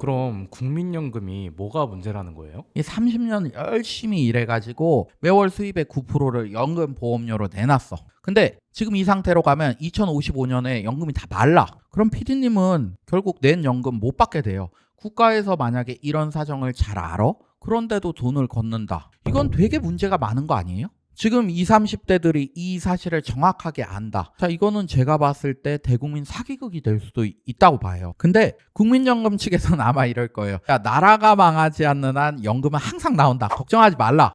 그럼 국민연금이 뭐가 문제라는 거예요? 이 30년 열심히 일해가지고 매월 수입의 9%를 연금 보험료로 내놨어. 근데 지금 이 상태로 가면 2055년에 연금이 다 말라. 그럼 PD님은 결국 낸 연금 못 받게 돼요. 국가에서 만약에 이런 사정을 잘 알아? 그런데도 돈을 걷는다. 이건 되게 문제가 많은 거 아니에요? 지금 20, 30대들이 이 사실을 정확하게 안다. 자, 이거는 제가 봤을 때 대국민 사기극이 될 수도 있다고 봐요. 근데 국민연금 측에서는 아마 이럴 거예요. 야, 나라가 망하지 않는 한 연금은 항상 나온다. 걱정하지 말라.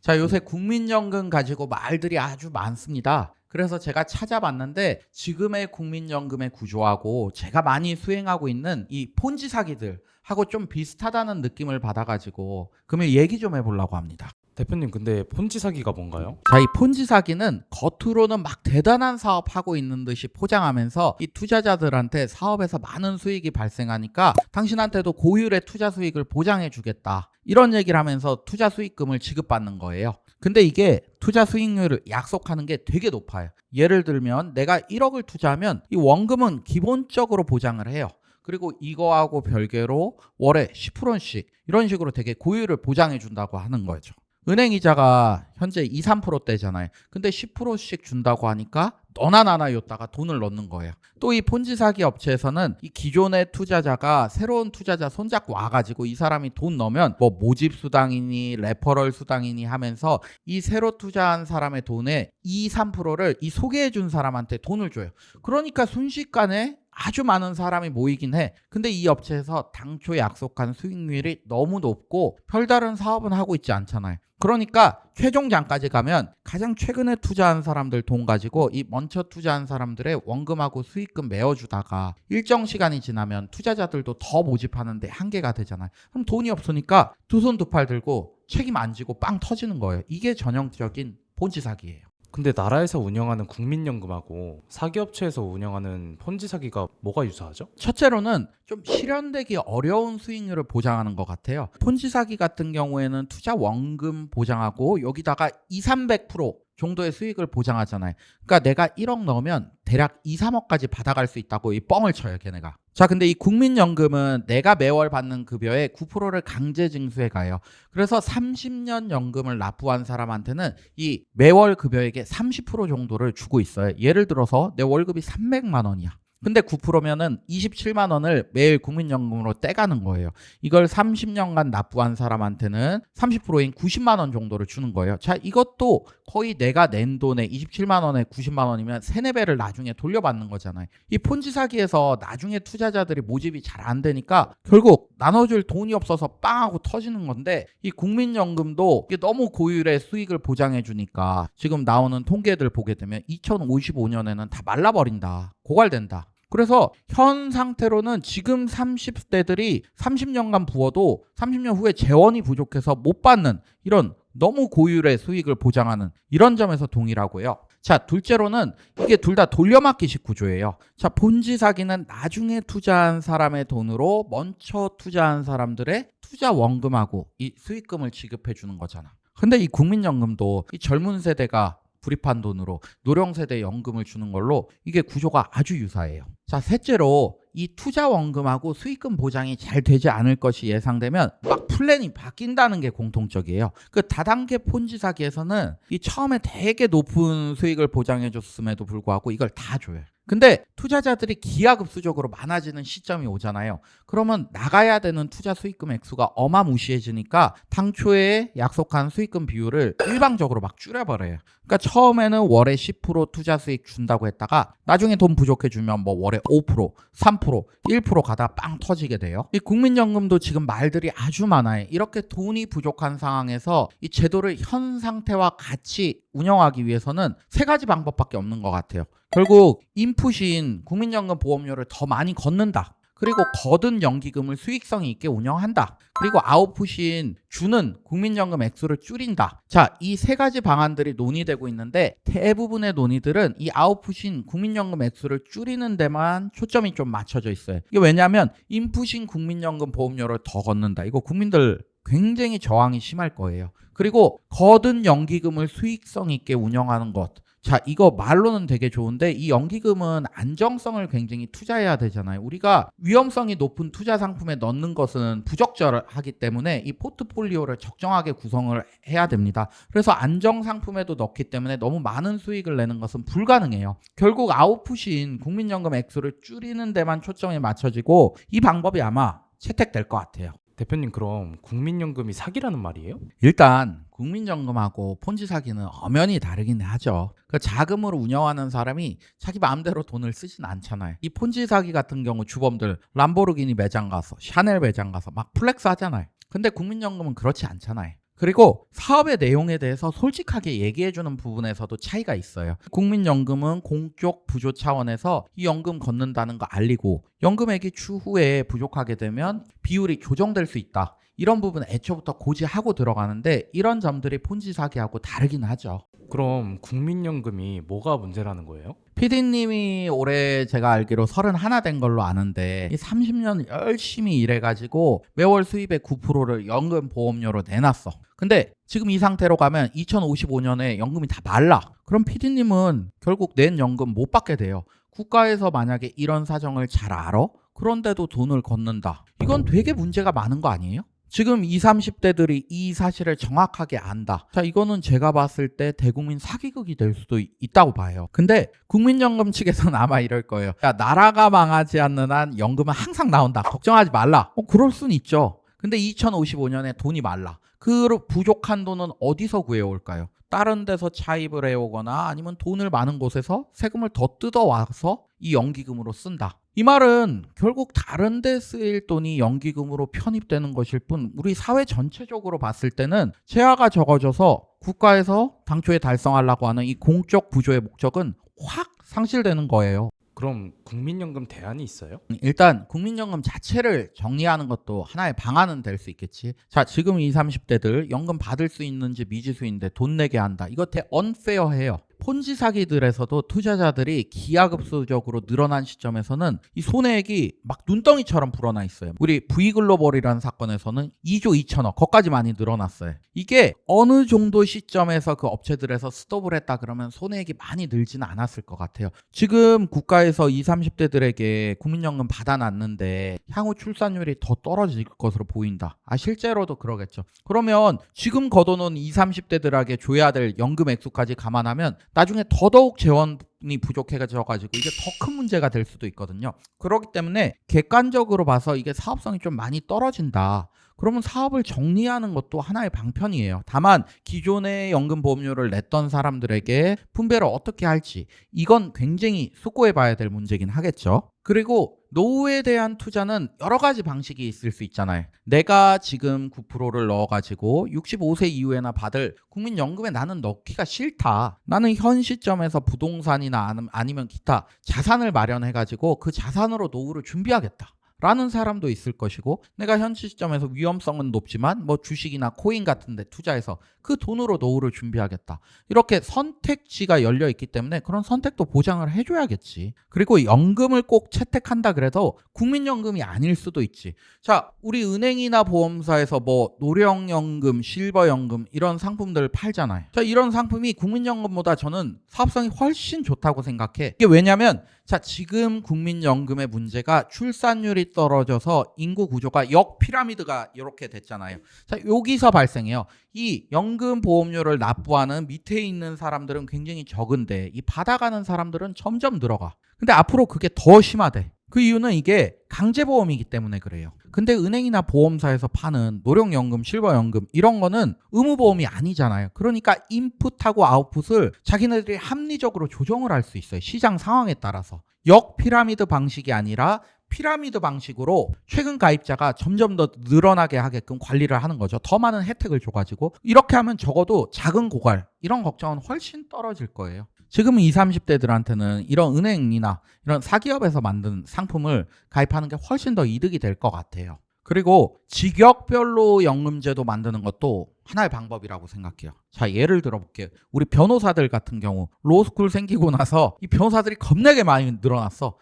자, 요새 국민연금 가지고 말들이 아주 많습니다. 그래서 제가 찾아봤는데 지금의 국민연금의 구조하고 제가 많이 수행하고 있는 이 폰지 사기들하고 좀 비슷하다는 느낌을 받아가지고 그러면 얘기 좀 해보려고 합니다. 대표님, 근데 폰지 사기가 뭔가요? 자, 이 폰지 사기는 겉으로는 막 대단한 사업하고 있는 듯이 포장하면서 이 투자자들한테 사업에서 많은 수익이 발생하니까 당신한테도 고율의 투자 수익을 보장해 주겠다. 이런 얘기를 하면서 투자 수익금을 지급받는 거예요. 근데 이게 투자 수익률을 약속하는 게 되게 높아요. 예를 들면 내가 1억을 투자하면 이 원금은 기본적으로 보장을 해요. 그리고 이거하고 별개로 월에 10%씩 이런 식으로 되게 고율을 보장해 준다고 하는 거죠. 은행 이자가 현재 2, 3%대잖아요. 근데 10%씩 준다고 하니까 너나 나나 였다가 돈을 넣는 거예요. 또 이 폰지 사기 업체에서는 이 기존의 투자자가 새로운 투자자 손잡고 와가지고 이 사람이 돈 넣으면 뭐 모집 수당이니 레퍼럴 수당이니 하면서 이 새로 투자한 사람의 돈의 2, 3%를 이 소개해 준 사람한테 돈을 줘요. 그러니까 순식간에 아주 많은 사람이 모이긴 해. 근데 이 업체에서 당초 약속한 수익률이 너무 높고 별다른 사업은 하고 있지 않잖아요. 그러니까 최종장까지 가면 가장 최근에 투자한 사람들 돈 가지고 이 먼저 투자한 사람들의 원금하고 수익금 메어주다가 일정 시간이 지나면 투자자들도 더 모집하는데 한계가 되잖아요. 그럼 돈이 없으니까 두 손 두 팔 들고 책임 안 지고 빵 터지는 거예요. 이게 전형적인 폰지 사기예요. 근데 나라에서 운영하는 국민연금하고 사기업체에서 운영하는 폰지 사기가 뭐가 유사하죠? 첫째로는 좀 실현되기 어려운 수익률을 보장하는 것 같아요. 폰지 사기 같은 경우에는 투자 원금 보장하고 여기다가 2, 300% 정도의 수익을 보장하잖아요. 그러니까 내가 1억 넣으면 대략 2, 3억까지 받아갈 수 있다고 이 뻥을 쳐요, 걔네가. 자, 근데 이 국민연금은 내가 매월 받는 급여의 9%를 강제 징수해 가요. 그래서 30년 연금을 납부한 사람한테는 이 매월 급여액의 30% 정도를 주고 있어요. 예를 들어서 내 월급이 300만 원이야. 근데 9%면은 27만 원을 매일 국민연금으로 떼가는 거예요. 이걸 30년간 납부한 사람한테는 30%인 90만 원 정도를 주는 거예요. 자, 이것도 거의 내가 낸 돈의 27만 원에 90만 원이면 3, 4배를 나중에 돌려받는 거잖아요. 이 폰지 사기에서 나중에 투자자들이 모집이 잘 안 되니까 결국 나눠줄 돈이 없어서 빵 하고 터지는 건데 이 국민연금도 이게 너무 고율의 수익을 보장해 주니까 지금 나오는 통계들 보게 되면 2055년에는 다 말라버린다. 고갈된다. 그래서 현 상태로는 지금 30대들이 30년간 부어도 30년 후에 재원이 부족해서 못 받는 이런 너무 고율의 수익을 보장하는 이런 점에서 동일하고요. 자, 둘째로는 이게 둘 다 돌려막기식 구조예요. 자, 폰지 사기는 나중에 투자한 사람의 돈으로 먼저 투자한 사람들의 투자 원금하고 이 수익금을 지급해 주는 거잖아. 근데 이 국민연금도 이 젊은 세대가 불입한 돈으로 노령 세대 연금을 주는 걸로 이게 구조가 아주 유사해요. 자, 셋째로 이 투자 원금하고 수익금 보장이 잘 되지 않을 것이 예상되면 막 플랜이 바뀐다는 게 공통적이에요. 그 다단계 폰지 사기에서는 이 처음에 되게 높은 수익을 보장해 줬음에도 불구하고 이걸 다 줘요. 근데 투자자들이 기하급수적으로 많아지는 시점이 오잖아요. 그러면 나가야 되는 투자 수익금 액수가 어마무시해지니까 당초에 약속한 수익금 비율을 일방적으로 막 줄여버려요. 그러니까 처음에는 월에 10% 투자 수익 준다고 했다가 나중에 돈 부족해지면 뭐 월에 5%, 3%, 1% 가다 빵 터지게 돼요. 이 국민연금도 지금 말들이 아주 많아요. 이렇게 돈이 부족한 상황에서 이 제도를 현 상태와 같이 운영하기 위해서는 세 가지 방법밖에 없는 것 같아요. 결국 인풋인 국민연금 보험료를 더 많이 걷는다. 그리고 거둔 연기금을 수익성이 있게 운영한다. 그리고 아웃풋인 주는 국민연금 액수를 줄인다. 자, 이 세 가지 방안들이 논의되고 있는데 대부분의 논의들은 이 아웃풋인 국민연금 액수를 줄이는 데만 초점이 좀 맞춰져 있어요. 이게 왜냐하면 인풋인 국민연금 보험료를 더 걷는다. 이거 국민들 굉장히 저항이 심할 거예요. 그리고 거둔 연기금을 수익성 있게 운영하는 것. 자, 이거 말로는 되게 좋은데 이 연기금은 안정성을 굉장히 투자해야 되잖아요. 우리가 위험성이 높은 투자 상품에 넣는 것은 부적절하기 때문에 이 포트폴리오를 적정하게 구성을 해야 됩니다. 그래서 안정 상품에도 넣기 때문에 너무 많은 수익을 내는 것은 불가능해요. 결국 아웃풋인 국민연금 액수를 줄이는 데만 초점이 맞춰지고 이 방법이 아마 채택될 것 같아요. 대표님, 그럼 국민연금이 사기라는 말이에요? 일단 국민연금하고 폰지 사기는 엄연히 다르긴 하죠. 그 자금으로 운영하는 사람이 자기 마음대로 돈을 쓰진 않잖아요. 이 폰지 사기 같은 경우 주범들 람보르기니 매장 가서 샤넬 매장 가서 막 플렉스 하잖아요. 근데 국민연금은 그렇지 않잖아요. 그리고 사업의 내용에 대해서 솔직하게 얘기해주는 부분에서도 차이가 있어요. 국민연금은 공적 부조 차원에서 이 연금 걷는다는 거 알리고 연금액이 추후에 부족하게 되면 비율이 조정될 수 있다. 이런 부분 애초부터 고지하고 들어가는데 이런 점들이 폰지 사기하고 다르긴 하죠. 그럼 국민연금이 뭐가 문제라는 거예요? PD님이 올해 제가 알기로 31 된 걸로 아는데 이 30년 열심히 일해가지고 매월 수입의 9%를 연금 보험료로 내놨어. 근데 지금 이 상태로 가면 2055년에 연금이 다 말라. 그럼 PD님은 결국 낸 연금 못 받게 돼요. 국가에서 만약에 이런 사정을 잘 알아? 그런데도 돈을 걷는다. 이건 되게 문제가 많은 거 아니에요? 지금 20, 30대들이 이 사실을 정확하게 안다. 자, 이거는 제가 봤을 때 대국민 사기극이 될 수도 있다고 봐요. 근데 국민연금 측에서는 아마 이럴 거예요. 야, 나라가 망하지 않는 한 연금은 항상 나온다. 걱정하지 말라. 그럴 순 있죠. 근데 2055년에 돈이 말라. 그 부족한 돈은 어디서 구해올까요? 다른 데서 차입을 해오거나 아니면 돈을 많은 곳에서 세금을 더 뜯어와서 이 연기금으로 쓴다. 이 말은 결국 다른 데 쓰일 돈이 연기금으로 편입되는 것일 뿐 우리 사회 전체적으로 봤을 때는 재화가 적어져서 국가에서 당초에 달성하려고 하는 이 공적 부조의 목적은 확 상실되는 거예요. 그럼 국민연금 대안이 있어요? 일단 국민연금 자체를 정리하는 것도 하나의 방안은 될 수 있겠지. 자, 지금 20, 30대들 연금 받을 수 있는지 미지수인데 돈 내게 한다. 이거 되게 언페어해요. 폰지 사기들에서도 투자자들이 기하급수적으로 늘어난 시점에서는 이 손해액이 막 눈덩이처럼 불어나 있어요. 우리 V글로벌이라는 사건에서는 2조 2천억, 거기까지 많이 늘어났어요. 이게 어느 정도 시점에서 그 업체들에서 스톱을 했다 그러면 손해액이 많이 늘지는 않았을 것 같아요. 지금 국가에서 20, 30대들에게 국민연금 받아놨는데 향후 출산율이 더 떨어질 것으로 보인다. 실제로도 그러겠죠. 그러면 지금 걷어놓은 20, 30대들에게 줘야 될 연금 액수까지 감안하면 나중에 더더욱 재원이 부족해져가지고 이게 더 큰 문제가 될 수도 있거든요. 그렇기 때문에 객관적으로 봐서 이게 사업성이 좀 많이 떨어진다. 그러면 사업을 정리하는 것도 하나의 방편이에요. 다만 기존의 연금보험료를 냈던 사람들에게 분배를 어떻게 할지 이건 굉장히 숙고해 봐야 될 문제긴 하겠죠. 그리고 노후에 대한 투자는 여러 가지 방식이 있을 수 있잖아요. 내가 지금 9%를 넣어가지고 65세 이후에나 받을 국민연금에 나는 넣기가 싫다. 나는 현 시점에서 부동산이나 아니면 기타 자산을 마련해가지고 그 자산으로 노후를 준비하겠다. 라는 사람도 있을 것이고 내가 현 시점에서 위험성은 높지만 뭐 주식이나 코인 같은 데 투자해서 그 돈으로 노후를 준비하겠다. 이렇게 선택지가 열려 있기 때문에 그런 선택도 보장을 해줘야겠지. 그리고 연금을 꼭 채택한다 그래도 국민연금이 아닐 수도 있지. 자, 우리 은행이나 보험사에서 뭐 노령연금, 실버연금 이런 상품들을 팔잖아요. 자, 이런 상품이 국민연금보다 저는 사업성이 훨씬 좋다고 생각해. 이게 왜냐면 자, 지금 국민연금의 문제가 출산율이 떨어져서 인구 구조가 역피라미드가 이렇게 됐잖아요. 자, 여기서 발생해요. 이 연금 보험료를 납부하는 밑에 있는 사람들은 굉장히 적은데 이 받아가는 사람들은 점점 늘어가. 근데 앞으로 그게 더 심화돼. 그 이유는 이게 강제보험이기 때문에 그래요. 근데 은행이나 보험사에서 파는 노령연금, 실버연금 이런 거는 의무보험이 아니잖아요. 그러니까 인풋하고 아웃풋을 자기네들이 합리적으로 조정을 할 수 있어요. 시장 상황에 따라서. 역피라미드 방식이 아니라 피라미드 방식으로 최근 가입자가 점점 더 늘어나게 하게끔 관리를 하는 거죠. 더 많은 혜택을 줘가지고 이렇게 하면 적어도 작은 고갈 이런 걱정은 훨씬 떨어질 거예요. 지금 20, 30대들한테는 이런 은행이나 이런 사기업에서 만든 상품을 가입하는 게 훨씬 더 이득이 될 것 같아요. 그리고 직역별로 연금제도 만드는 것도 하나의 방법이라고 생각해요. 자, 예를 들어볼게요. 우리 변호사들 같은 경우 로스쿨 생기고 나서 이 변호사들이 겁나게 많이 늘어났어.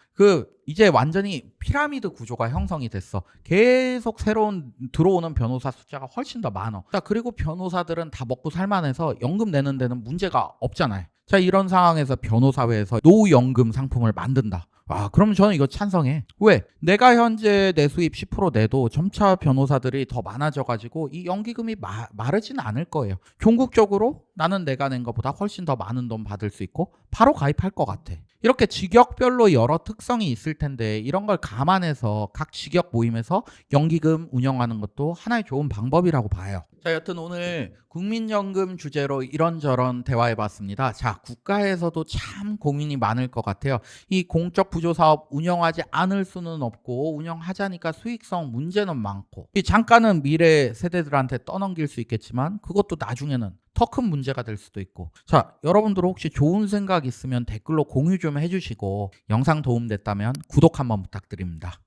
이제 완전히 피라미드 구조가 형성이 됐어. 계속 새로운 들어오는 변호사 숫자가 훨씬 더 많아. 자, 그리고 변호사들은 다 먹고 살만해서 연금 내는 데는 문제가 없잖아요. 자, 이런 상황에서 변호사회에서 노연금 상품을 만든다. 그럼 저는 이거 찬성해. 왜? 내가 현재 내 수입 10% 내도 점차 변호사들이 더 많아져가지고 이 연기금이 마르진 않을 거예요. 종국적으로 나는 내가 낸 것보다 훨씬 더 많은 돈 받을 수 있고 바로 가입할 것 같아. 이렇게 직역별로 여러 특성이 있을 텐데 이런 걸 감안해서 각 직역 모임에서 연기금 운영하는 것도 하나의 좋은 방법이라고 봐요. 자, 여튼 오늘 국민연금 주제로 이런저런 대화해봤습니다. 자, 국가에서도 참 고민이 많을 것 같아요. 이 공적 부조사업 운영하지 않을 수는 없고 운영하자니까 수익성 문제는 많고 잠깐은 미래 세대들한테 떠넘길 수 있겠지만 그것도 나중에는 더 큰 문제가 될 수도 있고. 자, 여러분들 혹시 좋은 생각 있으면 댓글로 공유 좀 해주시고 영상 도움됐다면 구독 한번 부탁드립니다.